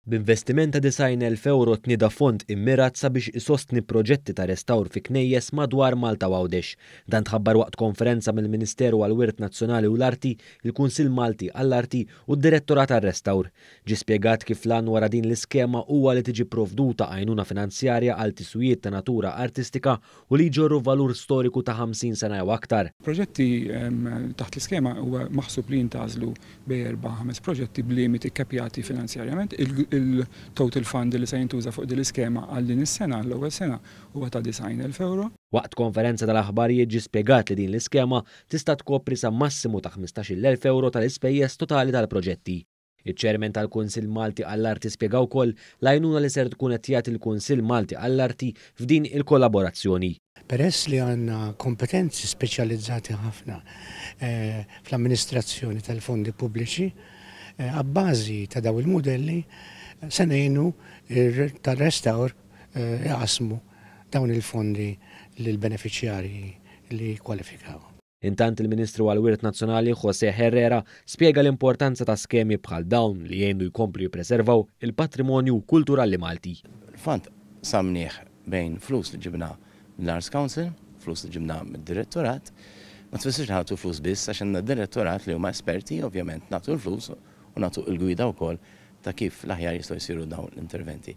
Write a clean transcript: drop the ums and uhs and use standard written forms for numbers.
B'investiment ta' €90,000 tnieda fond immirat sabiex isostni proġetti ta' restawr fi knejjes madwar Malta u Għawdex. Dan tħabbar waqt konferenza mill-Ministeru għall-Wirt Nazzjonali u l-Arti, il-Kunsill Malti għall-Arti u d-Direttorat għar-Restawr. Ġie spjegat kif lan wara din l-iskema huwa li tiġi provduta għajnuna finanzjarja għal tiswijiet ta' natura artistika u li jġorru valur storiku ta' 50 sena jew aktar. Proġetti taħt l-iskema huwa maħsub li jintażlu bej 4-5 proġetti b'limiti kkapjati finanzjarjament. Il-total fund li se jintuża fuq din l-iskema għal din is-sena l-ewwel sena huwa ta' €90,000. Waqt konferenza tal-aħbarijiet ġie spjegat li din l-iskema tista' tkopri sa massimu ta' €15,000 tal-ispejjeż totali tal-proġetti. Iċ-ċermen tal-Kunsill Malti għall-Arti spjega wkoll l-għajnuna li ser tkun qed jagħti l-Kunsill Malti għall-Arti f'din il-kollaborazzjoni. Peress li għandna kompetenzi speċjalizzati ħafna fl-amministrazzjoni tal-fondi pubbliċi, għabbażi ta' daw il-modelli se ngħinu tar-restawr jaqsmu dawn il-fondi lill-benefiċjarji li kwalifikaw. Intant il-Ministru għall-Wirt Nazzjonali José Herrera spjega l-importanza ta' skemi bħal dawn li jgħinu jkomplu jippreservaw il-patrimonju kulturali Malti. Il-fond samnieħ bejn flus li ġibna mill-Arts Council, flus li ġibna mid-direttorat, ma tfissirx nagħtu flus biss għax għandna direttorat li huma esperti, ovvjament nagħtu l-flus u nagħtu l-gwida wkoll ta' kif l-aħjar jistgħu jsiru dawn l-interventi.